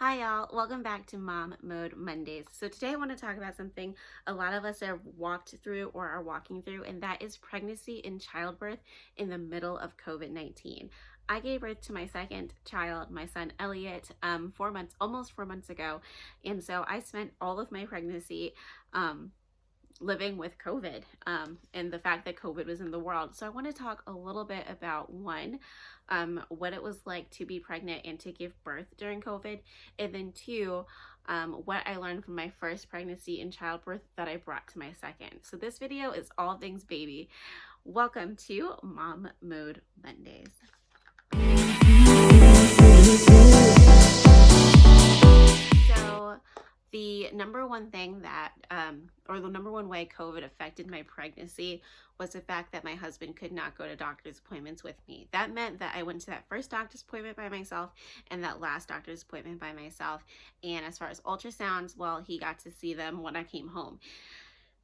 Hi y'all, welcome back to Mom Mode Mondays. So today I want to talk about something a lot of us have walked through or are walking through, and that is pregnancy and childbirth in the middle of COVID-19. I gave birth to my second child, my son Elliot, 4 months, almost 4 months ago. And so I spent all of my pregnancy living with COVID and the fact that COVID was in the world. So I want to talk a little bit about what it was like to be pregnant and to give birth during COVID, and then two, what I learned from my first pregnancy and childbirth that I brought to my second. So this video is all things baby. Welcome to Mom Mode Mondays. So the number one thing or the number one way COVID affected my pregnancy was the fact that my husband could not go to doctor's appointments with me. That meant that I went to that first doctor's appointment by myself and that last doctor's appointment by myself. And as far as ultrasounds, well, he got to see them when I came home.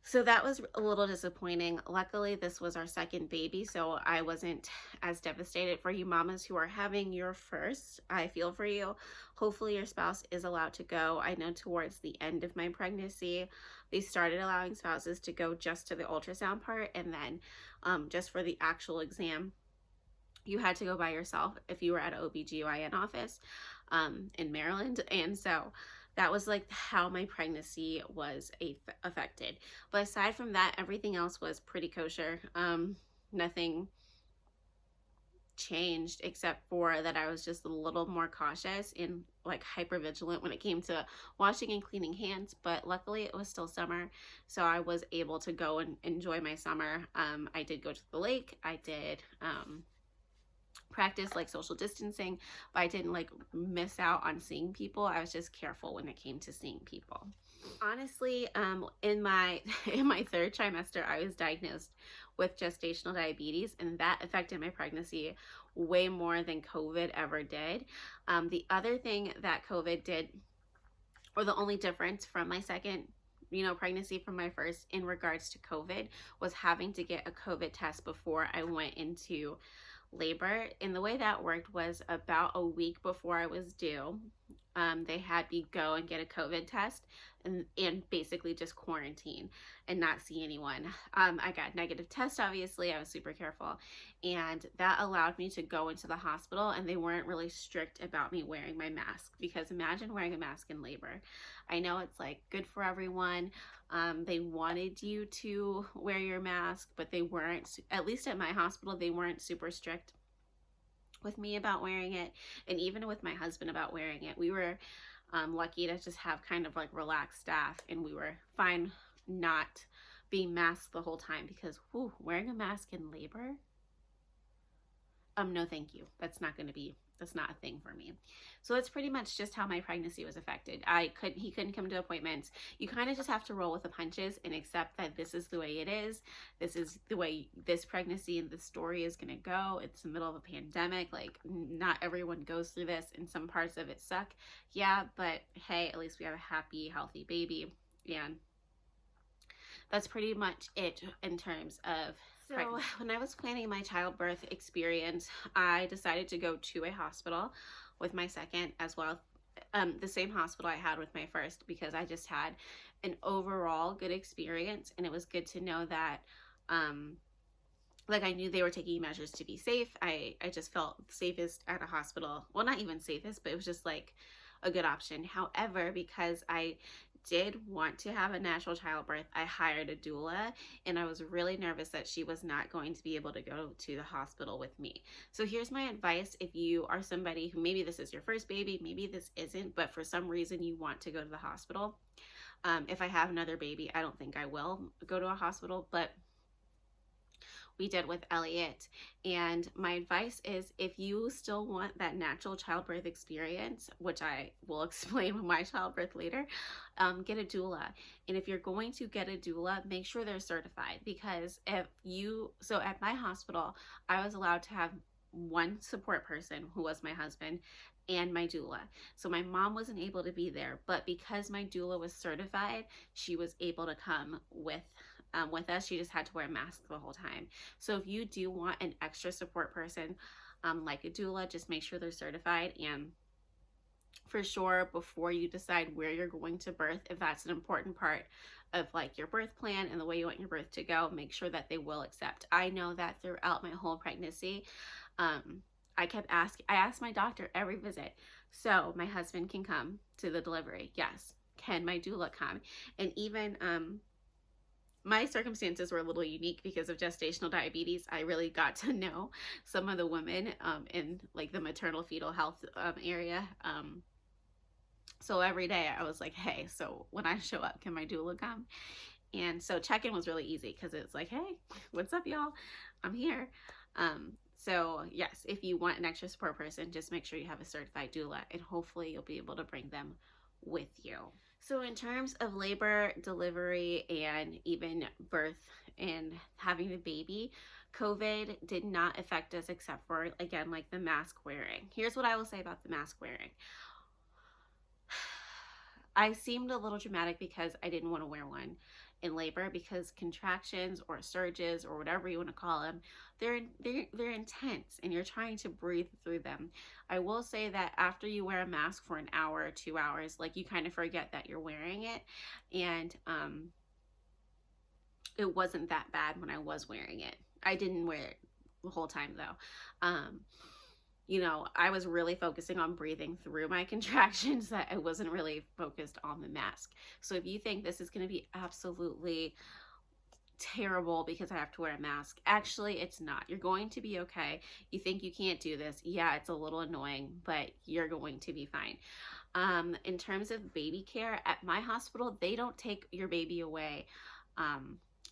So that was a little disappointing. Luckily, this was our second baby, so I wasn't as devastated. For you mamas who are having your first, I feel for you. Hopefully your spouse is allowed to go. I know towards the end of my pregnancy, they started allowing spouses to go just to the ultrasound part, and then just for the actual exam, you had to go by yourself if you were at an OBGYN office in Maryland. And so that was like how my pregnancy was affected. But aside from that, everything else was pretty kosher. Nothing changed except for that I was just a little more cautious and like hyper vigilant when it came to washing and cleaning hands. But luckily it was still summer, so I was able to go and enjoy my summer. I did go to the lake. I did practice like social distancing, but I didn't like miss out on seeing people. I was just careful when it came to seeing people. Honestly, in my in my third trimester, I was diagnosed with gestational diabetes, and that affected my pregnancy way more than COVID ever did. The other thing that COVID did, or the only difference from my second pregnancy from my first in regards to COVID, was having to get a COVID test before I went into labor. And the way that worked was about a week before I was due, they had me go and get a COVID test and basically just quarantine and not see anyone. I got negative test, obviously. I was super careful, and that allowed me to go into the hospital, and they weren't really strict about me wearing my mask, because imagine wearing a mask in labor. I know it's like good for everyone. They wanted you to wear your mask, but they weren't, at least at my hospital, they weren't super strict with me about wearing it, and even with my husband about wearing it. We were lucky to just have kind of like relaxed staff, and we were fine not being masked the whole time, because wearing a mask in labor, no thank you. That's not a thing for me. So that's pretty much just how my pregnancy was affected. He couldn't come to appointments. You kind of just have to roll with the punches and accept that this is the way it is. This is the way this pregnancy and this story is going to go. It's the middle of a pandemic. Like, not everyone goes through this, and some parts of it suck. Yeah, but hey, at least we have a happy, healthy baby. And that's pretty much it in terms of pregnancy. So when I was planning my childbirth experience, I decided to go to a hospital with my second as well. The same hospital I had with my first, because I just had an overall good experience, and it was good to know that like I knew they were taking measures to be safe. I just felt safest at a hospital. Well, not even safest, but it was just like a good option. However, because I did want to have a natural childbirth, I hired a doula, and I was really nervous that she was not going to be able to go to the hospital with me. So here's my advice: if you are somebody who, maybe this is your first baby, maybe this isn't, but for some reason you want to go to the hospital. If I have another baby, I don't think I will go to a hospital, but we did with Elliot. And my advice is, if you still want that natural childbirth experience, which I will explain with my childbirth later, get a doula. And if you're going to get a doula, make sure they're certified, because so at my hospital, I was allowed to have one support person, who was my husband, and my doula. So my mom wasn't able to be there, but because my doula was certified, she was able to come with us. She just had to wear a mask the whole time. So if you do want an extra support person, like a doula, just make sure they're certified. And for sure before you decide where you're going to birth, if that's an important part of like your birth plan and the way you want your birth to go, make sure that they will accept. I know that throughout my whole pregnancy, um, I asked my doctor every visit, so my husband can come to the delivery. Yes. Can my doula come? And even my circumstances were a little unique because of gestational diabetes. I really got to know some of the women in like the maternal fetal health area. So every day I was like, hey, so when I show up, can my doula come? And so check-in was really easy because it's like, hey, what's up, y'all? I'm here. So yes, if you want an extra support person, just make sure you have a certified doula, and hopefully you'll be able to bring them with you. So in terms of labor, delivery, and even birth and having the baby, COVID did not affect us except for, again, like the mask wearing. Here's what I will say about the mask wearing. I seemed a little dramatic because I didn't want to wear one in labor, because contractions or surges or whatever you want to call them, they're intense and you're trying to breathe through them. I will say that after you wear a mask for an hour or 2 hours, like you kind of forget that you're wearing it, and it wasn't that bad when I was wearing it. I didn't wear it the whole time though. You know, I was really focusing on breathing through my contractions, that I wasn't really focused on the mask. So if you think this is going to be absolutely terrible because I have to wear a mask, actually it's not. You're going to be okay. You think you can't do this, yeah, it's a little annoying, but you're going to be fine. In terms of baby care at my hospital, they don't take your baby away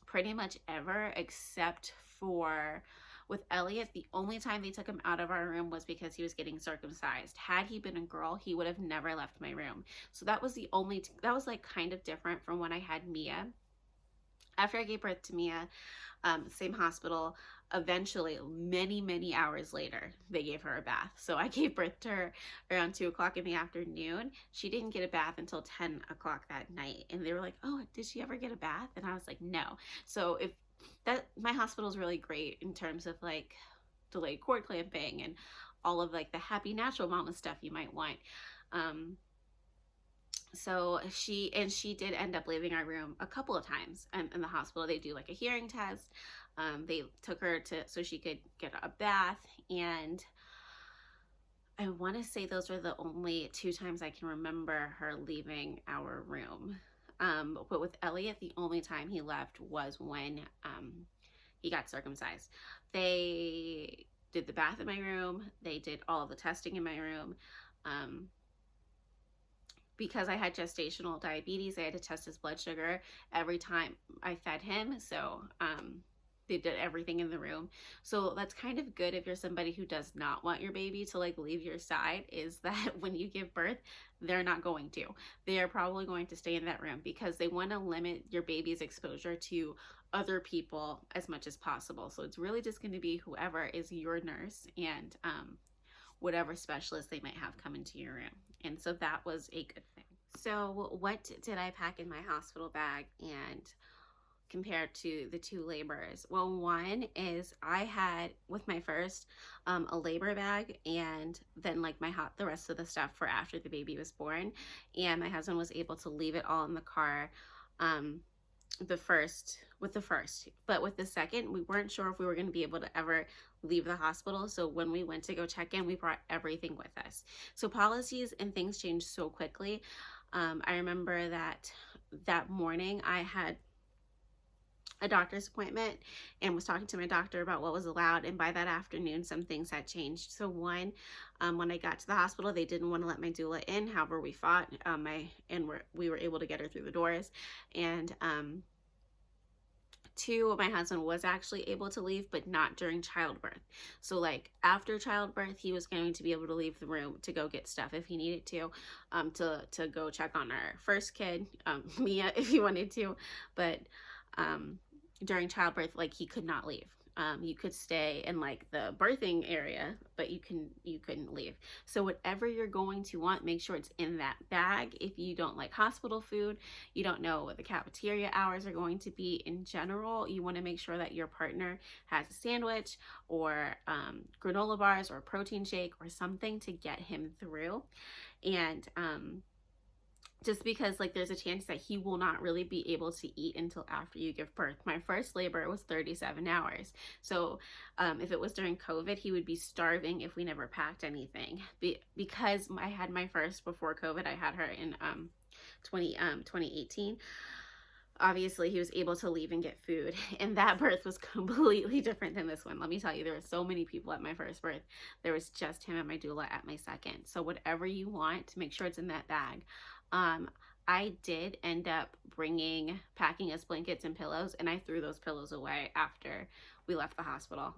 pretty much ever, except for with Elliot. The only time they took him out of our room was because he was getting circumcised. Had he been a girl, he would have never left my room. So that was the only, that was like kind of different from when I had Mia. After I gave birth to Mia, same hospital, eventually many hours later they gave her a bath. So I gave birth to her around 2 o'clock in the afternoon. She didn't get a bath until 10 o'clock that night, and they were like, oh, did she ever get a bath? And I was like, no. So if that, my hospital is really great in terms of like delayed cord clamping and all of like the happy natural mama stuff you might want. So she did end up leaving our room a couple of times in the hospital. They do like a hearing test. They took her to so she could get a bath, and I want to say those were the only 2 times I can remember her leaving our room. But with Elliot, the only time he left was when he got circumcised. They did the bath in my room. They did all of the testing in my room. Because I had gestational diabetes, I had to test his blood sugar every time I fed him. So they did everything in the room. So that's kind of good if you're somebody who does not want your baby to like leave your side, is that when you give birth, they're not going to. They are probably going to stay in that room because they want to limit your baby's exposure to other people as much as possible. So it's really just going to be whoever is your nurse and whatever specialist they might have come into your room. And so that was a good thing. So what did I pack in my hospital bag and compared to the 2 labors? Well, one is I had with my first a labor bag, and then like the rest of the stuff for after the baby was born, and my husband was able to leave it all in the car with the first, but with the second we weren't sure if we were going to be able to ever leave the hospital. So when we went to go check in, we brought everything with us. So policies and things changed so quickly. I remember that morning I had a doctor's appointment and was talking to my doctor about what was allowed, and by that afternoon some things had changed. So one, when I got to the hospital, they didn't want to let my doula in. However, we fought, we were able to get her through the doors. And 2, my husband was actually able to leave, but not during childbirth. So like after childbirth, he was going to be able to leave the room to go get stuff if he needed to go check on our first kid, Mia, if he wanted to. But during childbirth, like he could not leave. You could stay in like the birthing area, but you couldn't leave. So whatever you're going to want, make sure it's in that bag. If you don't like hospital food, you don't know what the cafeteria hours are going to be in general, you want to make sure that your partner has a sandwich or granola bars or a protein shake or something to get him through. And just because like there's a chance that he will not really be able to eat until after you give birth. My first labor was 37 hours. So if it was during COVID, he would be starving if we never packed anything. Because I had my first before COVID, I had her in 2018. Obviously he was able to leave and get food, and that birth was completely different than this one. Let me tell you, there were so many people at my first birth. There was just him and my doula at my second. So whatever you want, make sure it's in that bag. I did end up packing us blankets and pillows, and I threw those pillows away after we left the hospital.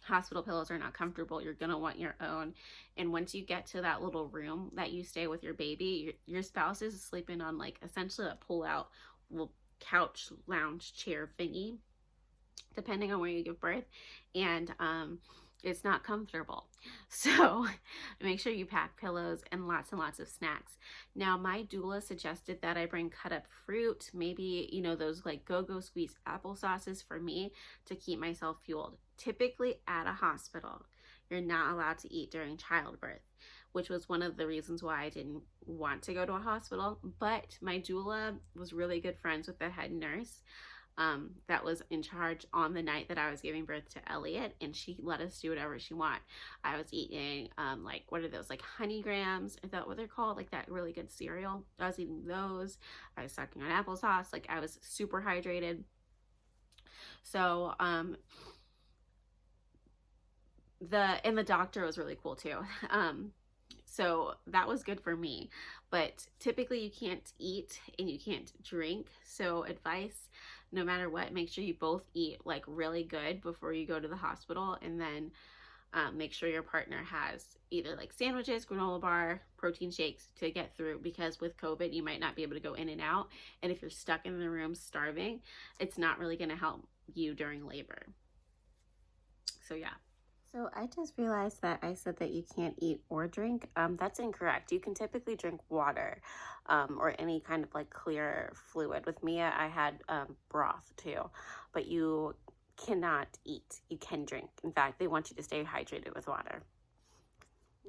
Hospital pillows are not comfortable. You're gonna want your own. And once you get to that little room that you stay with your baby, your spouse is sleeping on like essentially a pull-out little couch lounge chair thingy, depending on where you give birth, and it's not comfortable. So make sure you pack pillows and lots of snacks. Now, my doula suggested that I bring cut up fruit, maybe, you know, those like go-go squeeze applesauces for me to keep myself fueled. Typically at a hospital, you're not allowed to eat during childbirth, which was one of the reasons why I didn't want to go to a hospital. But my doula was really good friends with the head nurse that was in charge on the night that I was giving birth to Elliot, and she let us do whatever she want. I was eating like, what are those, like honey grams? Is that what they're called? Like that really good cereal. I was eating those. I was sucking on applesauce. Like I was super hydrated. So the doctor was really cool too. So that was good for me. But typically you can't eat and you can't drink. So advice, no matter what, make sure you both eat like really good before you go to the hospital. And then make sure your partner has either like sandwiches, granola bar, protein shakes to get through, because with COVID, you might not be able to go in and out. And if you're stuck in the room starving, it's not really going to help you during labor. So yeah. So I just realized that I said that you can't eat or drink. That's incorrect. You can typically drink water or any kind of like clear fluid. With Mia, I had broth too, but you cannot eat. You can drink. In fact, they want you to stay hydrated with water.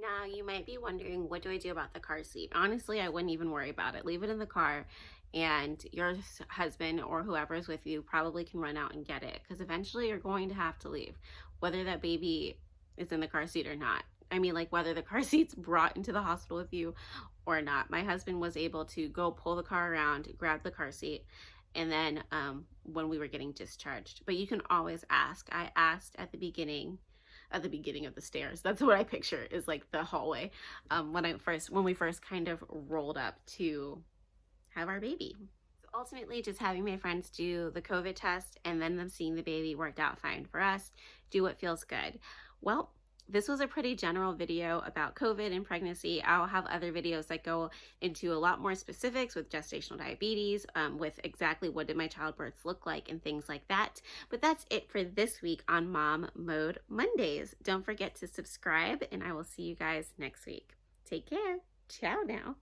Now, you might be wondering, what do I do about the car seat? Honestly, I wouldn't even worry about it. Leave it in the car, and your husband or whoever is with you probably can run out and get it, because eventually you're going to have to leave, whether that baby is in the car seat or not. I mean, like whether the car seat's brought into the hospital with you or not. My husband was able to go pull the car around, grab the car seat, and then when we were getting discharged. But you can always ask. I asked at the beginning of the stairs. That's what I picture, is like the hallway when we first kind of rolled up to have our baby. So ultimately, just having my friends do the COVID test and then them seeing the baby worked out fine for us. Do what feels good. Well, this was a pretty general video about COVID and pregnancy. I'll have other videos that go into a lot more specifics with gestational diabetes, with exactly what did my childbirths look like and things like that. But that's it for this week on Mom Mode Mondays. Don't forget to subscribe, and I will see you guys next week. Take care. Ciao now.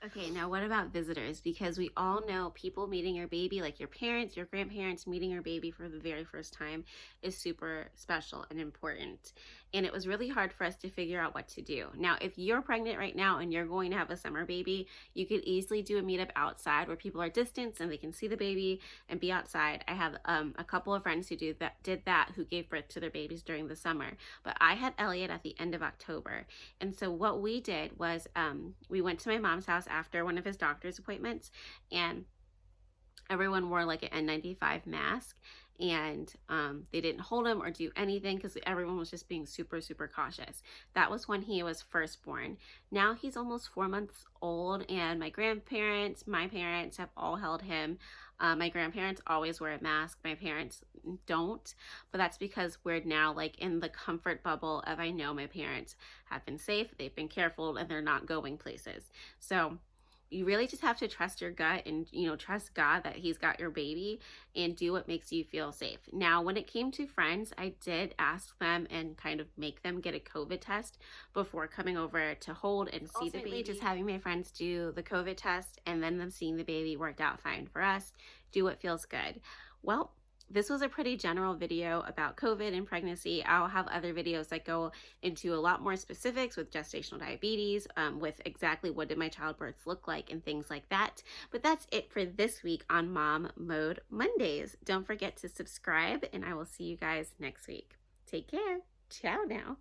Okay, now what about visitors? Because we all know people meeting your baby, like your parents, your grandparents meeting your baby for the very first time, is super special and important. And it was really hard for us to figure out what to do. Now, if you're pregnant right now and you're going to have a summer baby, you could easily do a meetup outside where people are distanced and they can see the baby and be outside. I have a couple of friends who did that who gave birth to their babies during the summer. But I had Elliot at the end of October. And so what we did was we went to my mom's house after one of his doctor's appointments, and everyone wore like an N95 mask, and they didn't hold him or do anything because everyone was just being super cautious. That was when he was first born. Now he's almost 4 months old, and my grandparents, my parents have all held him. My grandparents always wear a mask. My parents don't, but that's because we're now like in the comfort bubble of, I know my parents have been safe, they've been careful, and they're not going places. So you really just have to trust your gut and, you know, trust God that he's got your baby, and do what makes you feel safe. Now, when it came to friends, I did ask them and kind of make them get a COVID test before coming over to hold and see the baby. Just having my friends do the COVID test and then them seeing the baby worked out fine for us. Do what feels good. Well, This was a pretty general video about COVID and pregnancy. I'll have other videos that go into a lot more specifics with gestational diabetes, with exactly what did my childbirths look like and things like that. But that's it for this week on Mom Mode Mondays. Don't forget to subscribe, and I will see you guys next week. Take care. Ciao now.